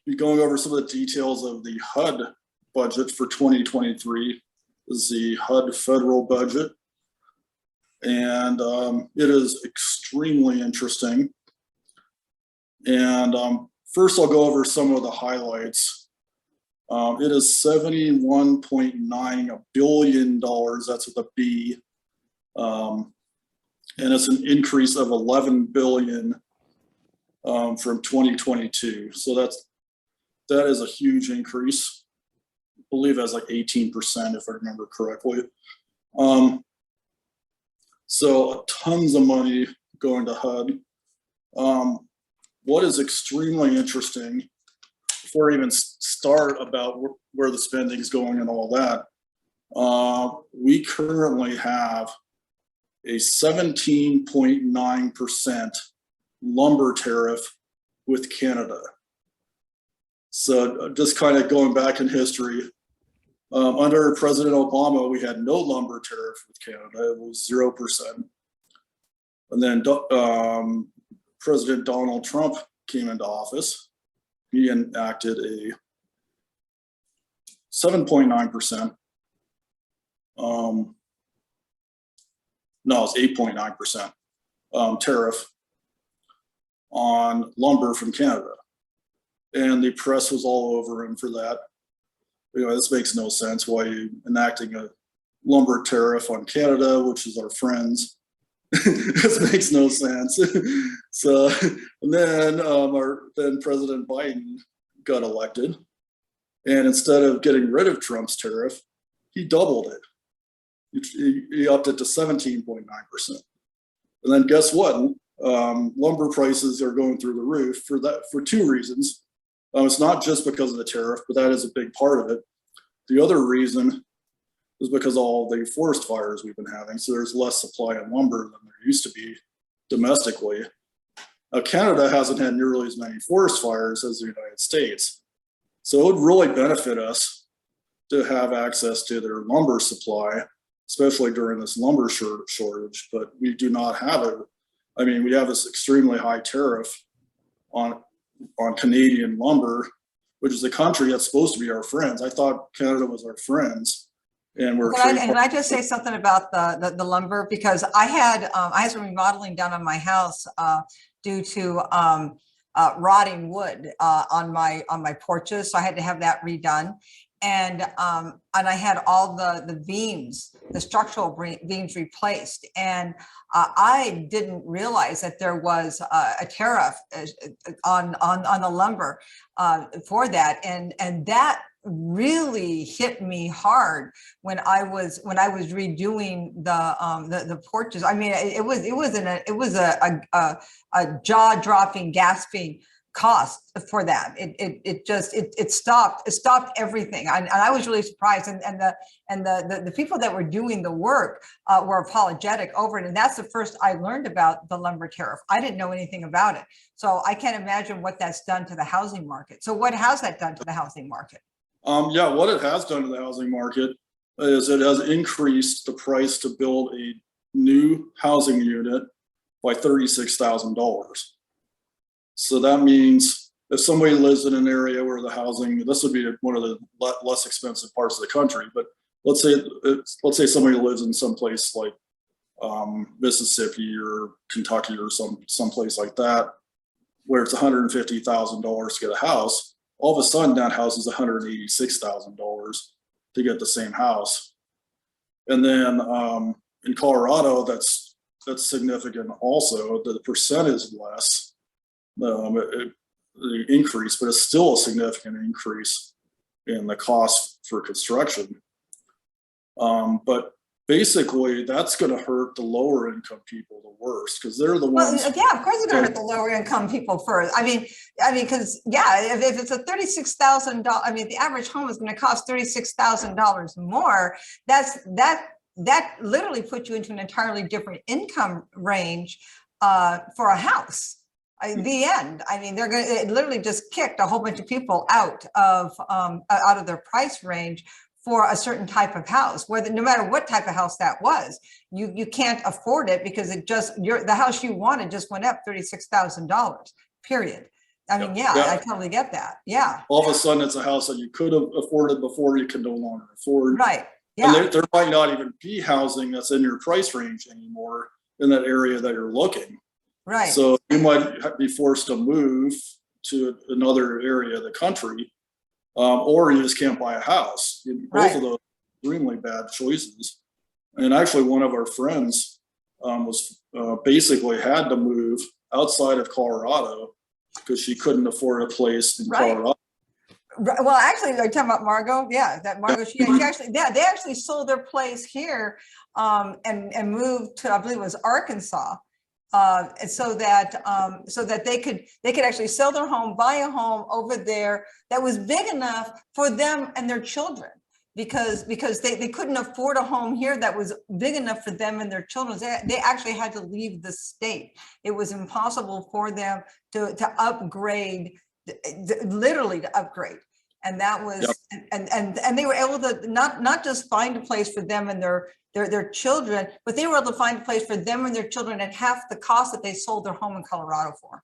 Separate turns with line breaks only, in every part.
be going over some of the details of the HUD budget for 2023. This is the HUD federal budget. And it is extremely interesting. And first I'll go over some of the highlights. It is $71.9 billion, that's with a B. And it's an increase of 11 billion from 2022. So that is a huge increase. I believe that's like 18% if I remember correctly. So tons of money going to HUD. What is extremely interesting, before I even start about where the spending is going and all that, we currently have a 17.9% lumber tariff with Canada. So just kind of going back in history, under President Obama, we had no lumber tariff with Canada. It was 0%. And then President Donald Trump came into office. He enacted a 7.9%. No, it's 8.9% tariff on lumber from Canada. And the press was all over him for that. You know, this makes no sense. Why are you enacting a lumber tariff on Canada, which is our friends? This makes no sense. So, and then then President Biden got elected, and instead of getting rid of Trump's tariff, he doubled it. He upped it to 17.9%. And then guess what? Lumber prices are going through the roof for two reasons. It's not just because of the tariff, but that is a big part of it. The other reason is because of all the forest fires we've been having. So there's less supply of lumber than there used to be domestically. Canada hasn't had nearly as many forest fires as the United States. So it would really benefit us to have access to their lumber supply, especially during this lumber shortage, but we do not have it. I mean, we have this extremely high tariff on Canadian lumber, which is a country that's supposed to be our friends. I thought Canada was our friends. And we're
can I just say something about the lumber, because I had some remodeling done on my house due to rotting wood on my porches, so I had to have that redone, and I had all the beams, the structural beams replaced, and I didn't realize that there was a tariff on the lumber for that, and that really hit me hard when I was redoing the porches. I mean, it was a jaw-dropping, gasping cost for that. It stopped everything, and I was really surprised. And the people that were doing the work were apologetic over it, and that's the first I learned about the lumber tariff. I didn't know anything about it, so I can't imagine what that's done to the housing market. So what has that done to the housing market?
Yeah, what it has done to the housing market is it has increased the price to build a new housing unit by $36,000. So that means if somebody lives in an area where the housing, this would be one of the less expensive parts of the country, but let's say somebody lives in some place like Mississippi or Kentucky or some place like that, where it's $150,000 to get a house. All of a sudden that house is $186,000 to get the same house. And then in Colorado, that's significant also. The percent is less, the increase, but it's still a significant increase in the cost for construction. But basically that's going to hurt the lower income people the worst, because they're the ones.
Well, yeah, of course it's going to hurt the lower income people first. I mean, because yeah, if it's a $36,000, I mean, the average home is going to cost $36,000 more. That literally puts you into an entirely different income range for a house. The end. I mean, it literally just kicked a whole bunch of people out of their price range for a certain type of house, whether no matter what type of house that was, you can't afford it because the house you wanted just went up $36,000, period. I mean, yeah, I totally get that. Yeah.
All of a sudden, it's a house that you could have afforded before you can no longer afford.
Right.
And
Yeah.
there might not even be housing that's in your price range anymore in that area that you're looking.
Right.
So you might be forced to move to another area of the country, or you just can't buy a house. Both of those extremely bad choices. And actually, one of our friends was basically had to move outside of Colorado because she couldn't afford a place in Colorado.
Well, actually, they're talking about Margot. Yeah, that Margot. She actually, yeah, they actually sold their place here and moved to, I believe it was Arkansas, so that they could actually sell their home, buy a home over there that was big enough for them and their children, because they couldn't afford a home here that was big enough for them and their children. They actually had to leave the state. It was impossible for them to upgrade, literally to upgrade. And that was, and they were able to not just find a place for them and their children, but they were able to find a place for them and their children at half the cost that they sold their home in Colorado for.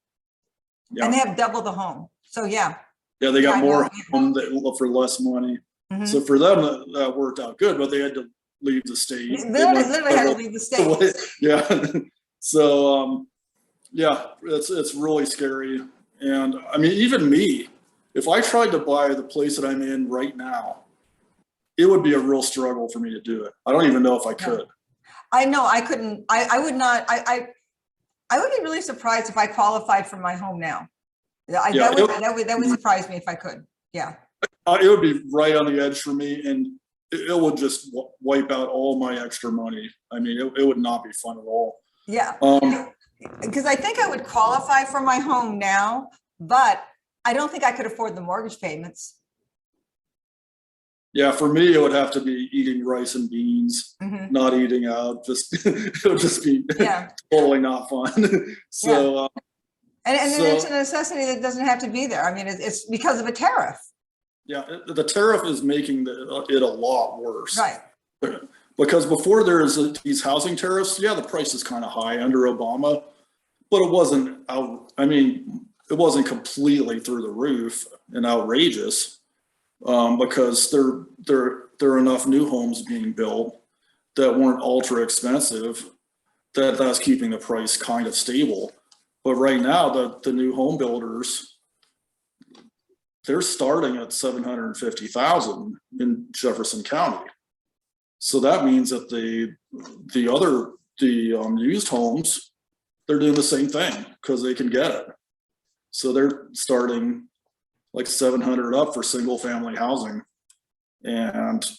And they have double the home. So yeah.
Yeah, they got more home for less money. So for them, that worked out good, but they had to leave the state.
They literally had to leave the state.
Yeah. So, yeah, it's really scary. And I mean, even me, if I tried to buy the place that I'm in right now, it would be a real struggle for me to do it. I don't even know if I could.
I know I couldn't. I would not. I would be really surprised if I qualified for my home now. That would surprise me if I could. Yeah.
It would be right on the edge for me, and it would just wipe out all my extra money. I mean, it would not be fun at all.
Yeah. Because I think I would qualify for my home now, but I don't think I could afford the mortgage payments.
Yeah, for me, it would have to be eating rice and beans, not eating out. It would just be totally not fun. So,
and it's a necessity that doesn't have to be there. I mean, it's because of a tariff.
Yeah, the tariff is making it a lot worse.
Right.
Because before there is these housing tariffs, the price is kind of high under Obama, but it wasn't out. I mean, it wasn't completely through the roof and outrageous, because there are enough new homes being built that weren't ultra expensive that's keeping the price kind of stable. But right now, the new home builders, they're starting at $750,000 in Jefferson County. So that means that the used homes, they're doing the same thing because they can get it. So they're starting like 700 up for single family housing, and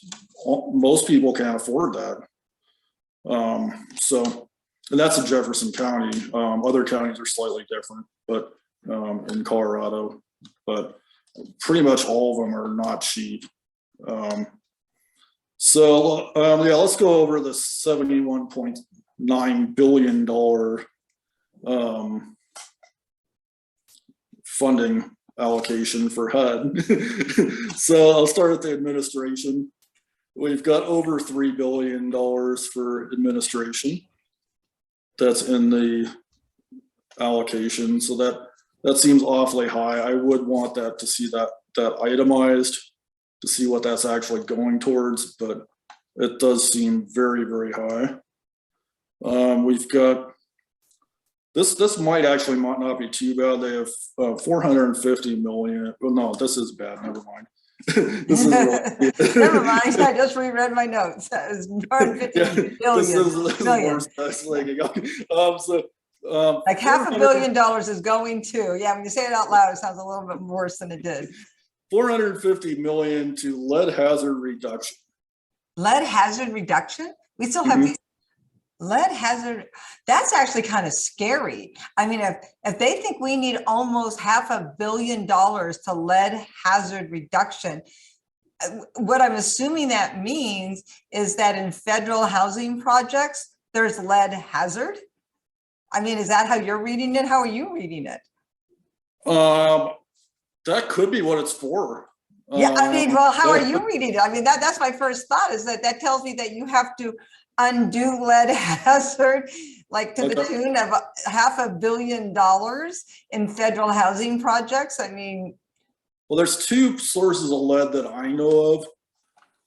most people can't afford that. And that's in Jefferson County. Other counties are slightly different, but in Colorado, but pretty much all of them are not cheap. Let's go over the $71.9 billion funding allocation for HUD. So I'll start at the administration. We've got over $3 billion for administration. That's in the allocation. So that seems awfully high. I would want that to see that itemized to see what that's actually going towards, but it does seem very, very high. We've got this might not be too bad. They have 450 million. Well, no, this is bad. Never mind. This is really
never mind. I just reread my notes. That was 450 billion.
This is worse. That's like
like $500 million is going to. Yeah, when you say it out loud, it sounds a little bit worse than it did.
450 million to lead hazard reduction.
Lead hazard reduction? We still have these lead hazard. That's actually kind of scary. I mean, if they think we need almost $500 million to lead hazard reduction, what I'm assuming that means is that in federal housing projects, there's lead hazard. I mean, is that how you're reading it? How are you reading it?
That could be what it's for.
Yeah, I mean, well, how are you reading it? I mean, that's my first thought, is that tells me that you have to undo lead hazard. like to the
Okay.
tune of $500 million in federal housing projects. I mean,
Well, there's two sources of lead that I know of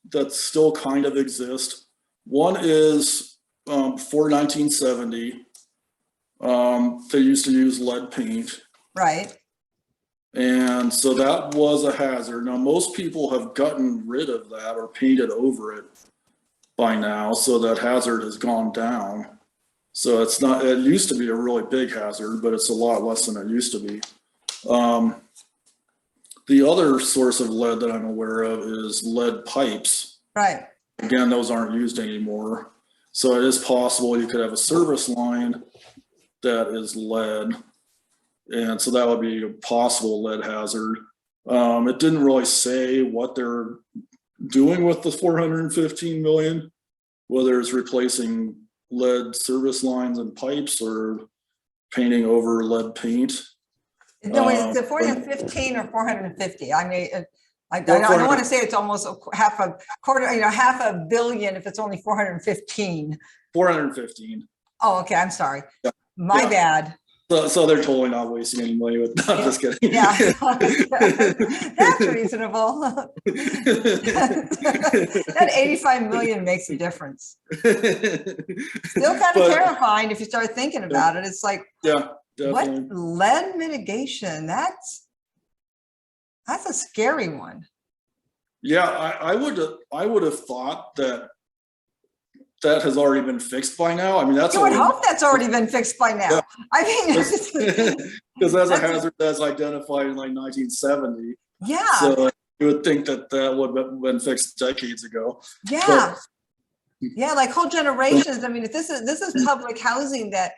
that still kind of exist. One is before 1970, they used to use lead paint.
right.
And so that was a hazard. Now, most people have gotten rid of that or painted over it by now, so that hazard has gone down. So it's not, it used to be a really big hazard, but it's a lot less than it used to be. The other source of lead that I'm aware of is lead pipes.
Right.
Again, those aren't used anymore. So it is possible you could have a service line that is lead. And so that would be a possible lead hazard. It didn't really say what they're doing with the 415 million, whether it's replacing lead service lines and pipes or painting over lead paint.
No, is it 415 or 450? I mean, I don't want to say it's almost half a quarter, $500 million if it's only 415.
415.
Oh, okay. I'm sorry.
Yeah.
My bad.
So they're totally not wasting any money with. I'm just kidding.
Yeah, that's reasonable. That 85 million makes a difference. Still kind of terrifying if you start thinking about it. It's like,
yeah, definitely.
What lead mitigation? That's a scary one.
Yeah, I would have thought that has already been fixed by now. I mean, that's.
You would hope that's already been fixed by now.
Yeah.
I mean,
because that's a hazard that's identified in like 1970.
Yeah.
So you would think that would have been fixed decades ago.
Yeah. Yeah, like whole generations. I mean, if this is public housing that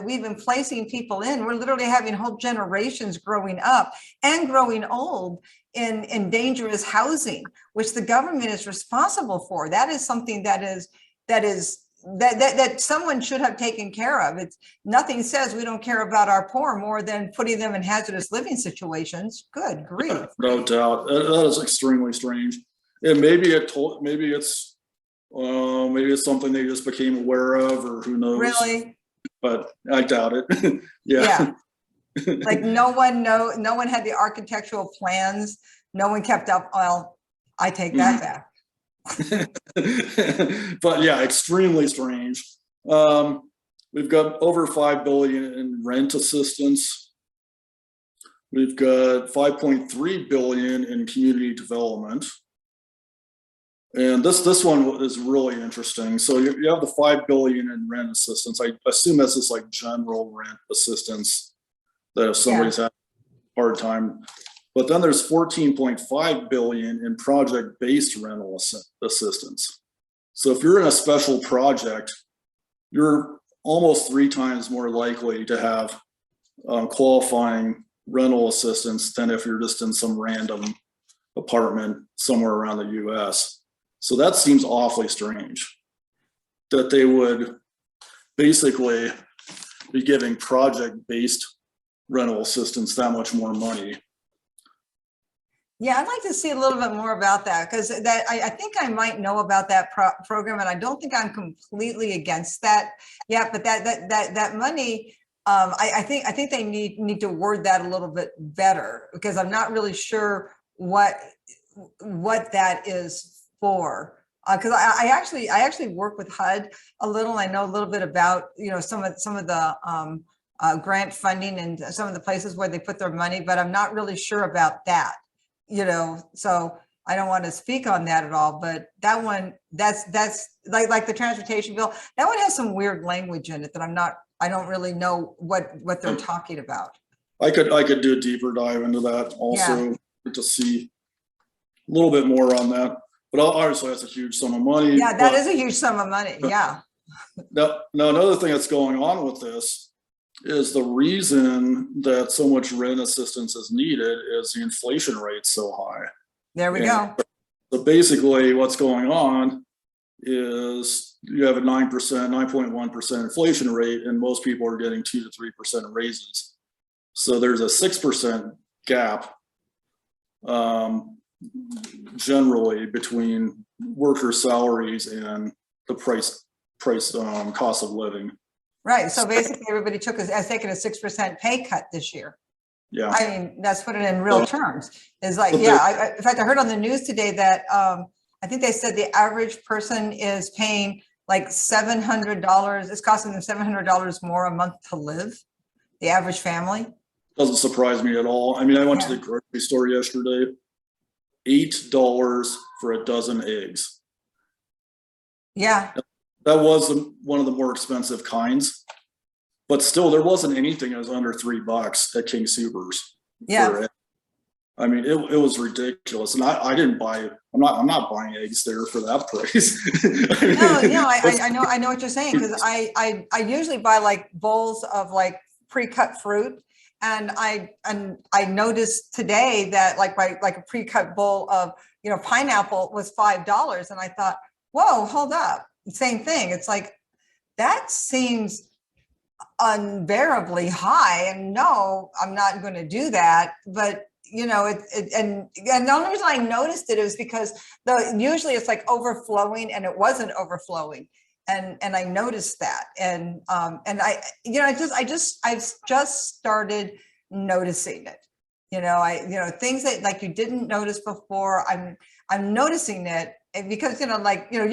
we've been placing people in, we're literally having whole generations growing up and growing old in dangerous housing, which the government is responsible for. That is something that someone should have taken care of. It's nothing says we don't care about our poor more than putting them in hazardous living situations. Good grief.
No doubt. That is extremely strange. And maybe it's something they just became aware of, or who knows.
Really?
But I doubt it. Yeah.
Like no one had the architectural plans. No one kept up. Well, I take that back.
But yeah, extremely strange. We've got over 5 billion in rent assistance. We've got 5.3 billion in community development. And this one is really interesting. So you have the 5 billion in rent assistance. I assume that's just like general rent assistance that if somebody's had a hard time. But then there's 14.5 billion in project-based rental assistance. So if you're in a special project, you're almost 3 times more likely to have qualifying rental assistance than if you're just in some random apartment somewhere around the US. So that seems awfully strange that they would basically be giving project-based rental assistance that much more money.
Yeah, I'd like to see a little bit more about that, because I think I might know about that program, and I don't think I'm completely against that yet. But that money, I think they need to word that a little bit better, because I'm not really sure what that is for. Because I actually work with HUD a little. I know a little bit about some of the grant funding and some of the places where they put their money, but I'm not really sure about that. So I don't want to speak on that at all, but that one, that's like the transportation bill. That one has some weird language in it that I don't really know what they're talking about.
I could do a deeper dive into that also, to see a little bit more on that. But obviously that's a huge sum of money.
Yeah, that is a huge sum of money. Yeah.
Now another thing that's going on with this is the reason that so much rent assistance is needed is the inflation rate so high.
There we go.
So basically what's going on is you have a 9.1% inflation rate, and most people are getting 2 to 3% raises. So there's a 6% gap generally between worker salaries and the price price, cost of living.
Right. So basically everybody has taken a 6% pay cut this year.
Yeah.
I mean, that's put it in real terms. Is like,
But
yeah, in fact, I heard on the news today that I think they said the average person is paying like $700. It's costing them $700 more a month to live, the average family.
Doesn't surprise me at all. I mean, I went to the grocery store yesterday, $8 for a dozen eggs.
Yeah.
That was one of the more expensive kinds, but still there wasn't anything that was under $3 at King Soopers.
Yeah.
I mean, it was ridiculous. And I didn't buy, I'm not buying eggs there for that price.
I know what you're saying. Cause I usually buy like bowls of like pre-cut fruit. And I noticed today that like a pre-cut bowl of, pineapple was $5. And I thought, whoa, hold up. Same thing. It's like, that seems unbearably high. And no, I'm not going to do that. But, and the only reason I noticed it was because usually it's like overflowing, and it wasn't overflowing. And I noticed that. And I've just started noticing it. Things that like you didn't notice before, I'm noticing it because, you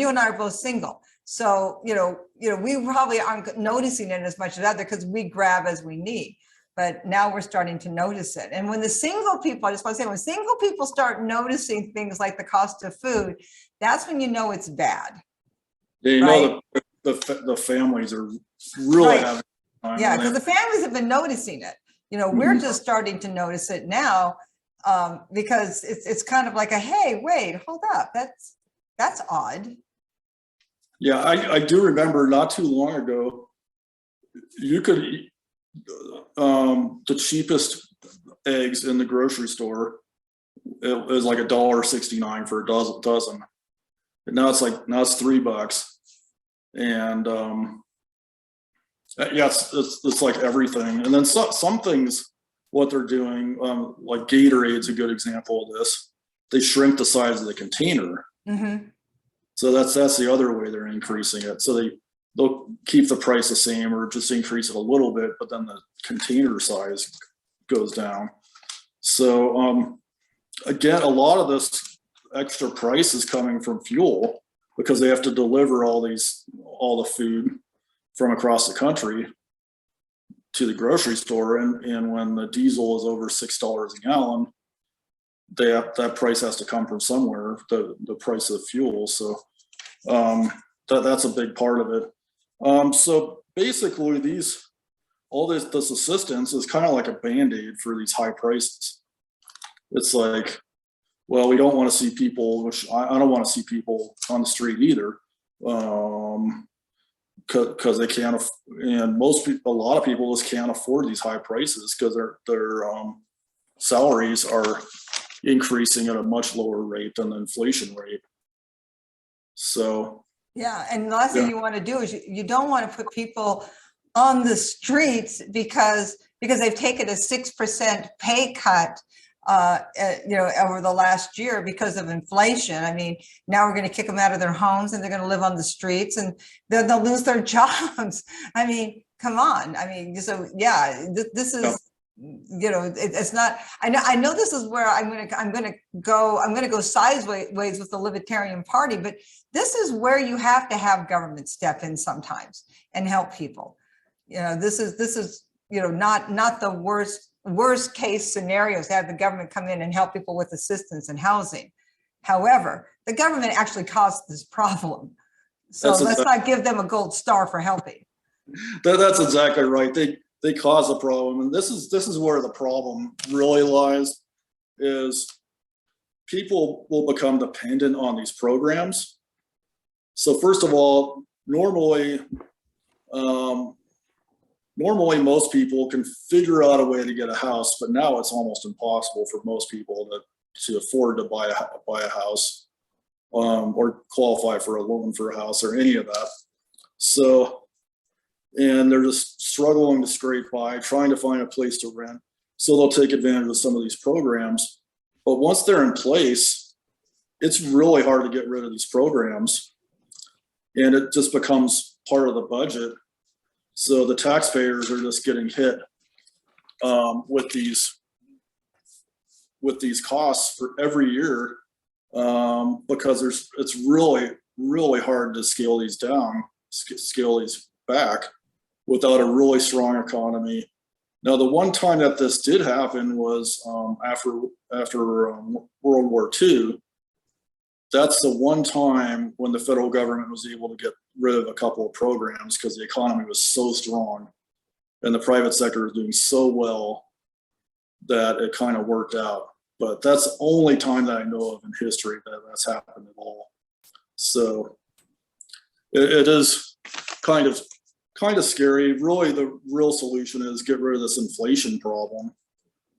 and I are both single. So, we probably aren't noticing it as much as other because we grab as we need. But now we're starting to notice it. And when the single people, I just want to say, when single people start noticing things like the cost of food, that's when you know it's bad.
Yeah,
right?
The families are really having time.
Yeah, because the families have been noticing it. We're just starting to notice it now because it's kind of like hey, wait, hold up, that's odd.
Yeah, I do remember not too long ago, you could eat the cheapest eggs in the grocery store. It was like $1.69 for a dozen. And now it's $3. And it's like everything. And then some things, what they're doing, like Gatorade's a good example of this. They shrink the size of the container.
Mm-hmm.
So that's the other way they're increasing it. So they'll keep the price the same or just increase it a little bit, but then the container size goes down. So again, a lot of this extra price is coming from fuel because they have to deliver all the food from across the country to the grocery store. And when the diesel is over $6 a gallon, that price has to come from somewhere, the price of fuel. So that's a big part of it. So basically this assistance is kind of like a Band-Aid for these high prices. It's like, well, we don't want to see people, which I don't want to see people on the street either, because they can't, and a lot of people just can't afford these high prices because their salaries are increasing at a much lower rate than the inflation rate. So
yeah, and the last thing you want to do is you don't want to put people on the streets because they've taken a 6% pay cut over the last year because of inflation. I mean, now we're going to kick them out of their homes and they're going to live on the streets and they'll lose their jobs. I mean, come on. I mean, so yeah, this is, it's not, I know this is where I'm going to go sideways with the Libertarian Party, but this is where you have to have government step in sometimes and help people. This is not the worst case scenarios to have the government come in and help people with assistance and housing. However, the government actually caused this problem. So let's not give them a gold star for helping.
That's exactly right. They cause a problem. And this is where the problem really lies, is people will become dependent on these programs. So first of all, normally most people can figure out a way to get a house, but now it's almost impossible for most people to afford to buy a house or qualify for a loan for a house or any of that. So, and they're just struggling to scrape by, trying to find a place to rent. So they'll take advantage of some of these programs. But once they're in place, it's really hard to get rid of these programs. And it just becomes part of the budget. So the taxpayers are just getting hit with these costs for every year, because it's really hard to scale these down, scale these back without a really strong economy. Now, the one time that this did happen was after World War II. That's the one time when the federal government was able to get rid of a couple of programs because the economy was so strong and the private sector was doing so well that it kind of worked out. But that's the only time that I know of in history that that's happened at all. So it is kind of scary. Really, the real solution is get rid of this inflation problem,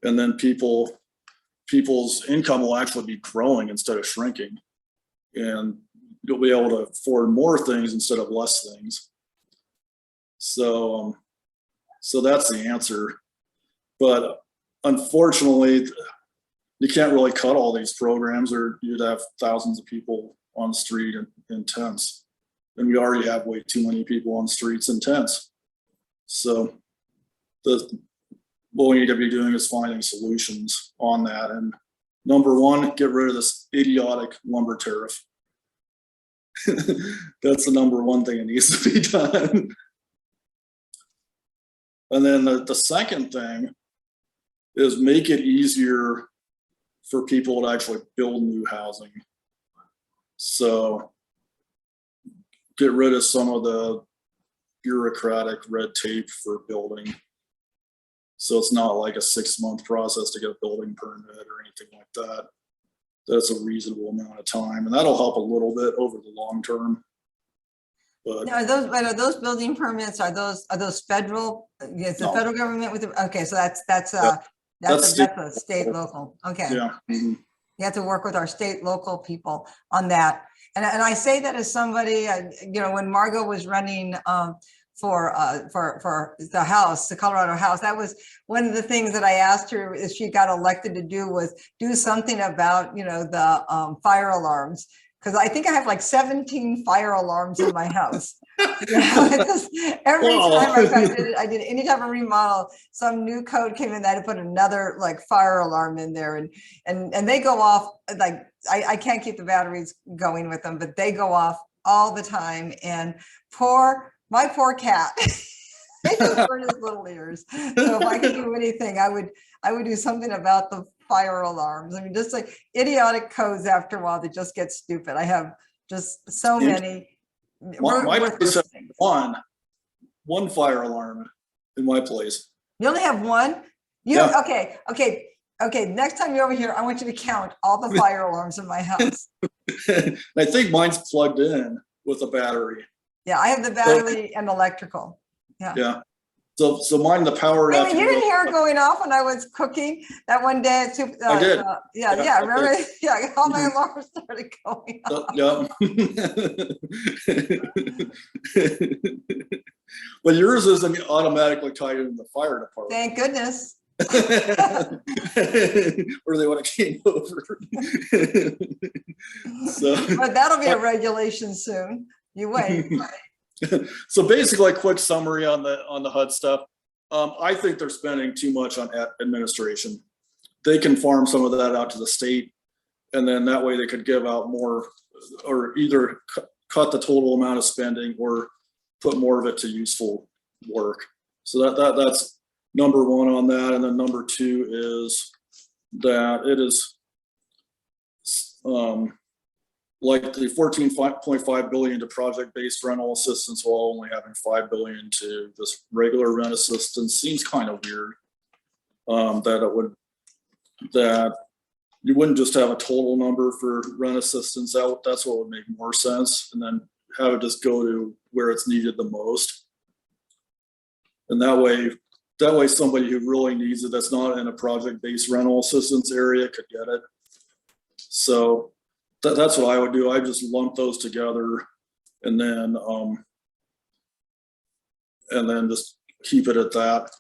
and then people's income will actually be growing instead of shrinking, and you'll be able to afford more things instead of less things. So that's the answer. But unfortunately, you can't really cut all these programs, or you'd have thousands of people on the street in tents. And we already have way too many people on streets in tents. So what we need to be doing is finding solutions on that. And number one, get rid of this idiotic lumber tariff. That's the number one thing that needs to be done. And then the second thing is make it easier for people to actually build new housing. So get rid of some of the bureaucratic red tape for building. So it's not like a 6-month process to get a building permit or anything like that. That's a reasonable amount of time, and that'll help a little bit over the long term. But
Now, are those building permits, are those federal? Yes, the
No.
federal government with the, okay, so that's a state local. Okay.
yeah, mhm.
You have to work with our state local people on that. And I say that as somebody, when Margot was running for the House, the Colorado House, that was one of the things that I asked her if she got elected to do, was do something about, the fire alarms. Because I think I have like 17 fire alarms in my house. Every time I did any type of remodel, some new code came in that I had to put another like fire alarm in there, and they go off like I can't keep the batteries going with them, but they go off all the time. And my poor cat, they just burn his little ears. So if I could do anything, I would do something about the fire alarms. I mean, just like idiotic codes after a while that just get stupid. I have just so many.
My place has one fire alarm in my place.
You only have one?
Yeah.
Okay. Next time you're over here, I want you to count all the fire alarms in my house.
I think mine's plugged in with a battery.
Yeah, I have the battery and electrical.
Yeah. So mine, the power.
I mean, you didn't hear it going off when I was cooking that one day at soup.
I did.
Yeah. Remember? Yeah, all my alarms started going off.
Yeah. But yours isn't automatically tied into the fire department.
Thank goodness.
Or they would have came over.
But that'll be a regulation soon. You wait.
So basically, a quick summary on the HUD stuff. I think they're spending too much on administration. They can farm some of that out to the state, and then that way they could give out more, or either cut the total amount of spending or put more of it to useful work. So that's number one on that. And then number two is that it is like the 14.5 billion to project-based rental assistance, while only having 5 billion to this regular rent assistance seems kind of weird. That you wouldn't just have a total number for rent assistance. That's what would make more sense, and then have it just go to where it's needed the most. And that way somebody who really needs it, that's not in a project-based rental assistance area, could get it. So that's what I would do. I just lump those together, and then just keep it at that.